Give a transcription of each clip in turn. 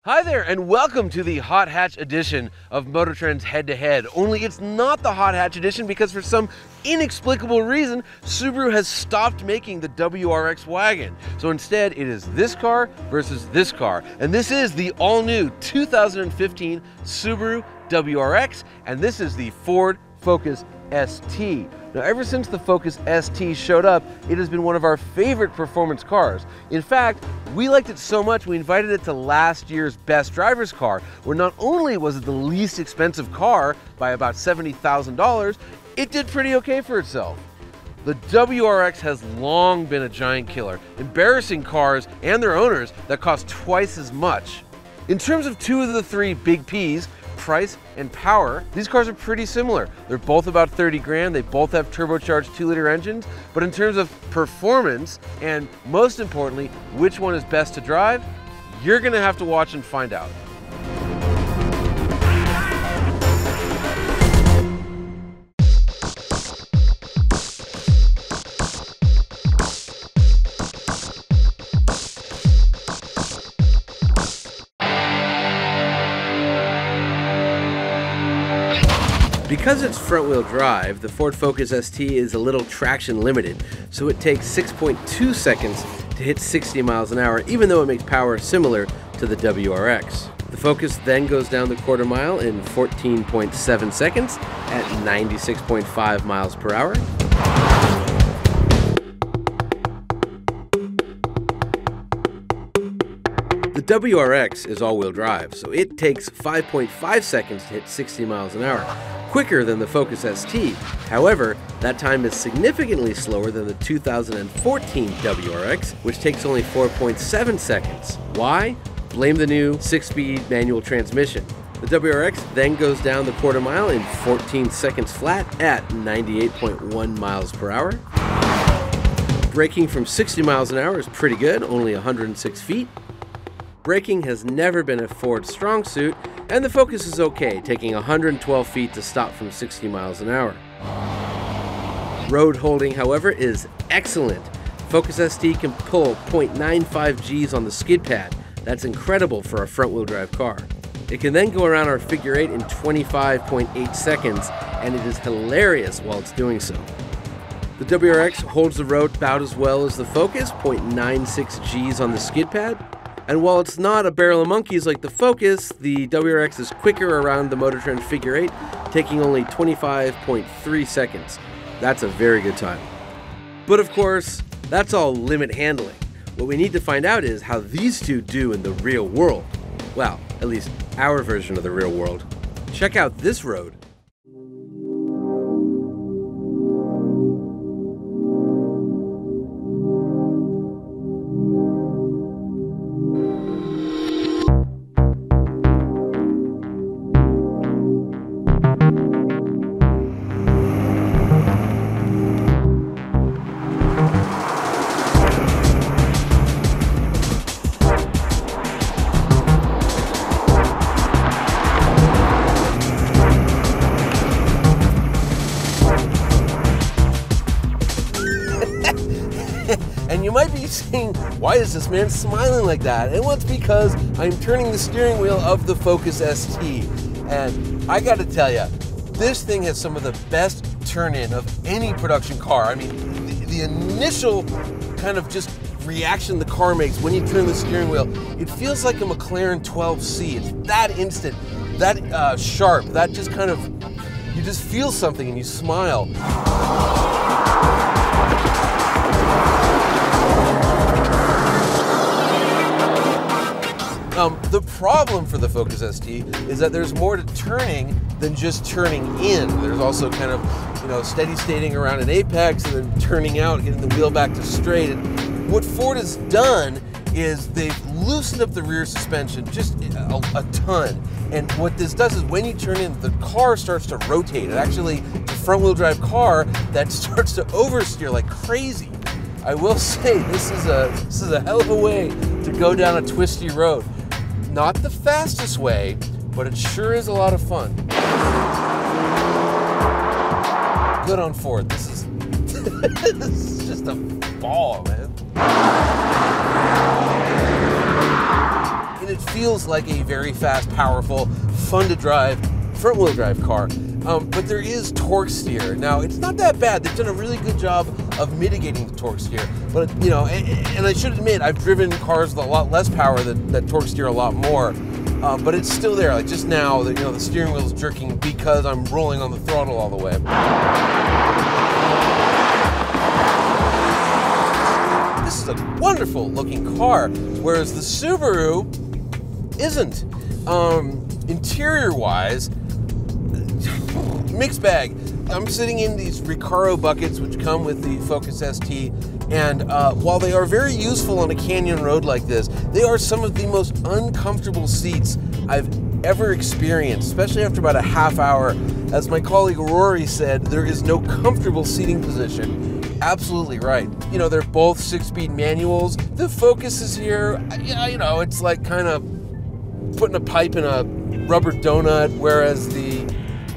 Hi there, and welcome to the Hot Hatch edition of Motor Trend's Head to Head. Only it's not the Hot Hatch edition because for some inexplicable reason, Subaru has stopped making the WRX wagon. So instead, it is this car versus this car. And this is the all-new 2015 Subaru WRX, and this is the Ford Focus ST. Now, ever since the Focus ST showed up, it has been one of our favorite performance cars. In fact, we liked it so much we invited it to last year's Best Driver's Car, where not only was it the least expensive car by about $70,000, it did pretty okay for itself. The WRX has long been a giant killer, embarrassing cars and their owners that cost twice as much. In terms of two of the three big Ps, price and power, these cars are pretty similar. They're both about 30 grand, they both have turbocharged 2-liter engines, but in terms of performance, and most importantly, which one is best to drive, you're gonna have to watch and find out. Because it's front-wheel drive, the Ford Focus ST is a little traction limited, so it takes 6.2 seconds to hit 60 miles an hour, even though it makes power similar to the WRX. The Focus then goes down the quarter mile in 14.7 seconds at 96.5 miles per hour. The WRX is all-wheel drive, so it takes 5.5 seconds to hit 60 miles an hour, quicker than the Focus ST. However, that time is significantly slower than the 2014 WRX, which takes only 4.7 seconds. Why? Blame the new 6-speed manual transmission. The WRX then goes down the quarter mile in 14 seconds flat at 98.1 miles per hour. Braking from 60 miles an hour is pretty good, only 106 feet. Braking has never been a Ford strong suit, and the Focus is okay, taking 112 feet to stop from 60 miles an hour. Road holding, however, is excellent. Focus ST can pull 0.95 Gs on the skid pad. That's incredible for a front-wheel drive car. It can then go around our figure 8 in 25.8 seconds, and it is hilarious while it's doing so. The WRX holds the road about as well as the Focus, 0.96 Gs on the skid pad. And while it's not a barrel of monkeys like the Focus, the WRX is quicker around the Motor Trend figure 8, taking only 25.3 seconds. That's a very good time. But of course, that's all limit handling. What we need to find out is how these two do in the real world. Well, at least our version of the real world. Check out this road. And you might be saying, why is this man smiling like that? And well, it's because I'm turning the steering wheel of the Focus ST. And I gotta tell you, this thing has some of the best turn-in of any production car. I mean, the initial kind of just reaction the car makes when you turn the steering wheel, it feels like a McLaren 12C. It's that instant, that sharp, that just kind of, you just feel something and you smile. The problem for the Focus ST is that there's more to turning than just turning in. There's also kind of, steady stating around an apex and then turning out, getting the wheel back to straight. And what Ford has done is they've loosened up the rear suspension just a ton. And what this does is when you turn in, the car starts to rotate. It actually, it's a front-wheel drive car that starts to oversteer like crazy. I will say this is a hell of a way to go down a twisty road. Not the fastest way, but it sure is a lot of fun. Good on Ford. This is this is just a ball, man. In it feels like a very fast, powerful, fun to drive front-wheel drive car. But there is torque steer. Now, it's not that bad. They've done a really good job of mitigating the torque steer. But, you know, and I should admit, I've driven cars with a lot less power that torque steer a lot more. But it's still there. Like just now, you know, the steering wheel's jerking because I'm rolling on the throttle all the way. This is a wonderful looking car, whereas the Subaru isn't. Interior-wise, mixed bag. I'm sitting in these Recaro buckets which come with the Focus ST, and while they are very useful on a canyon road like this, they are some of the most uncomfortable seats I've ever experienced, especially after about a half hour. As my colleague Rory said, there is no comfortable seating position. Absolutely right. You know, they're both 6-speed manuals. The Focus is here, yeah, you know, it's like kind of putting a pipe in a rubber donut, whereas the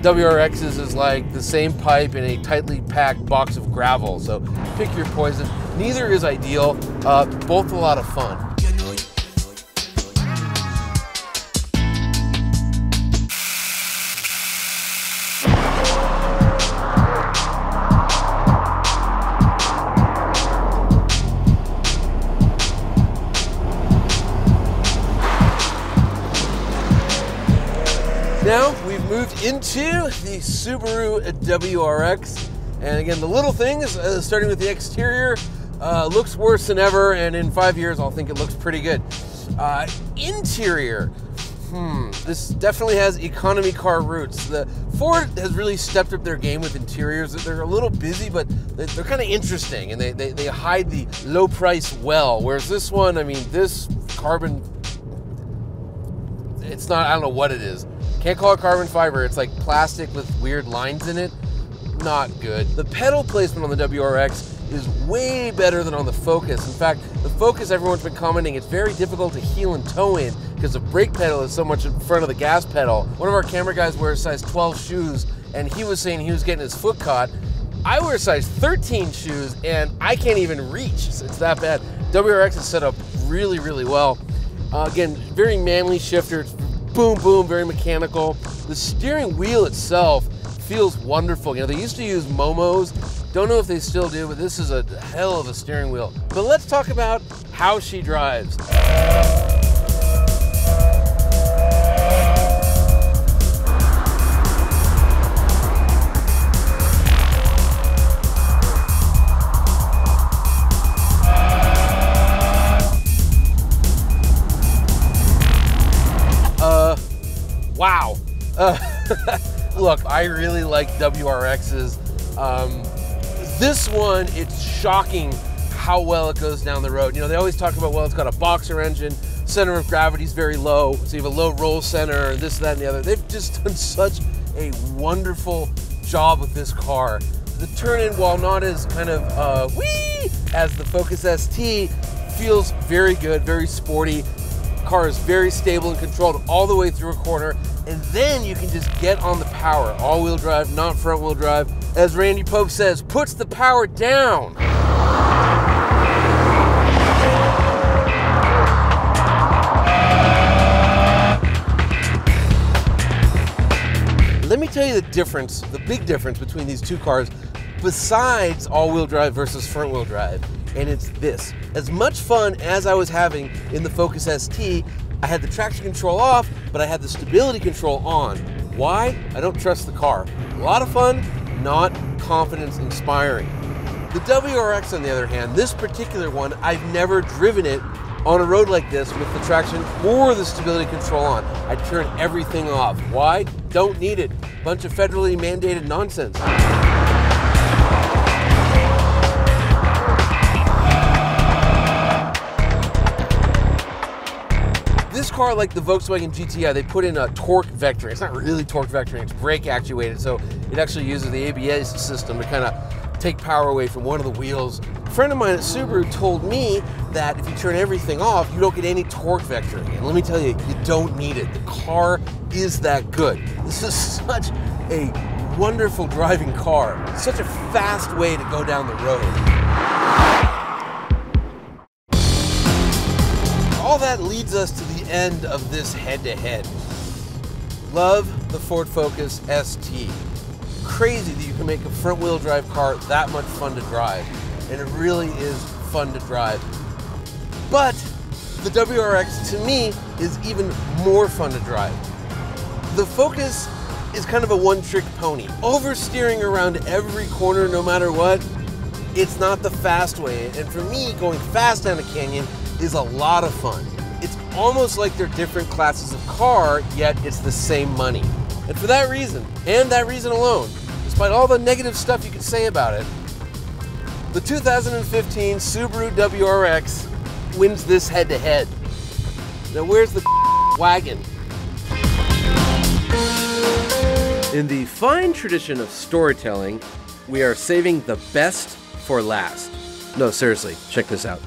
WRX's is like the same pipe in a tightly packed box of gravel. So pick your poison. Neither is ideal, both a lot of fun. Now we've moved into the Subaru WRX, and again, the little things, starting with the exterior, looks worse than ever, and in 5 years I'll think it looks pretty good. Interior, this definitely has economy car roots. The Ford has really stepped up their game with interiors. They're a little busy, but they're kind of interesting, and they hide the low price well, whereas this one, I mean, this carbon, it's not, I don't know what it is. Can't call it carbon fiber. It's like plastic with weird lines in it. Not good. The pedal placement on the WRX is way better than on the Focus. In fact, the Focus, everyone's been commenting, it's very difficult to heel and toe in because the brake pedal is so much in front of the gas pedal. One of our camera guys wears size 12 shoes, and he was saying he was getting his foot caught. I wear size 13 shoes, and I can't even reach. It's that bad. WRX is set up really, really well. Again, very manly shifter. It's boom, boom, very mechanical. The steering wheel itself feels wonderful. You know, they used to use Momos. Don't know if they still do, but this is a hell of a steering wheel. But let's talk about how she drives. Wow. Look, I really like WRXs. This one, it's shocking how well it goes down the road. You know, they always talk about, well, it's got a boxer engine, center of gravity is very low, so you have a low roll center, this, that, and the other. They've just done such a wonderful job with this car. The turn-in, while not as kind of whee as the Focus ST, feels very good, very sporty. Car is very stable and controlled all the way through a corner, and then you can just get on the power. All-wheel drive, not front-wheel drive. As Randy Pope says, puts the power down. Let me tell you the difference, the big difference between these two cars, besides all-wheel drive versus front-wheel drive. And it's this. As much fun as I was having in the Focus ST, I had the traction control off, but I had the stability control on. Why? I don't trust the car. A lot of fun, not confidence inspiring. The WRX, on the other hand, this particular one, I've never driven it on a road like this with the traction or the stability control on. I turn everything off. Why? Don't need it. Bunch of federally mandated nonsense. This car, like the Volkswagen GTI, they put in a torque vectoring. It's not really torque vectoring, it's brake actuated, so it actually uses the ABS system to kind of take power away from one of the wheels. A friend of mine at Subaru told me that if you turn everything off, you don't get any torque vectoring. And let me tell you, you don't need it. The car is that good. This is such a wonderful driving car. Such a fast way to go down the road. All that leads us to the end of this head-to-head. Love the Ford Focus ST. Crazy that you can make a front-wheel drive car that much fun to drive. And it really is fun to drive. But the WRX, to me, is even more fun to drive. The Focus is kind of a one-trick pony. Oversteering around every corner no matter what, it's not the fast way. And for me, going fast down a canyon is a lot of fun. It's almost like they're different classes of car, yet it's the same money. And for that reason, and that reason alone, despite all the negative stuff you could say about it, the 2015 Subaru WRX wins this head-to-head. Now where's the wagon? In the fine tradition of storytelling, we are saving the best for last. No, seriously, check this out.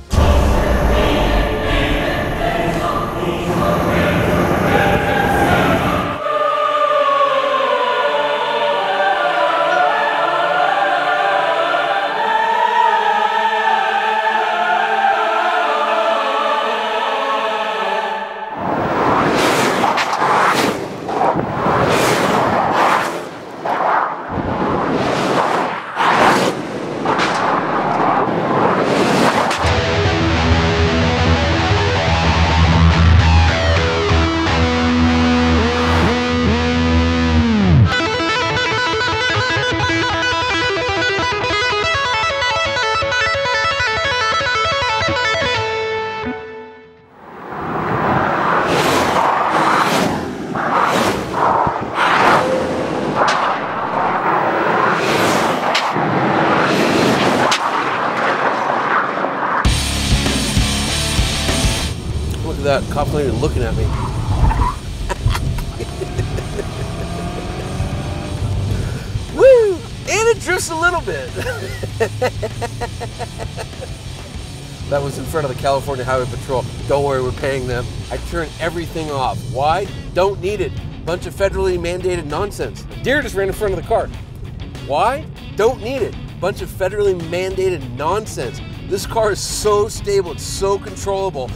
That cop's not even looking at me. Woo! And it drifts a little bit. That was in front of the California Highway Patrol. Don't worry, we're paying them. I turn everything off. Why? Don't need it. Bunch of federally mandated nonsense. A deer just ran in front of the car. Why? Don't need it. Bunch of federally mandated nonsense. This car is so stable, it's so controllable.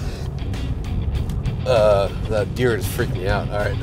That deer just freaked me out. All right.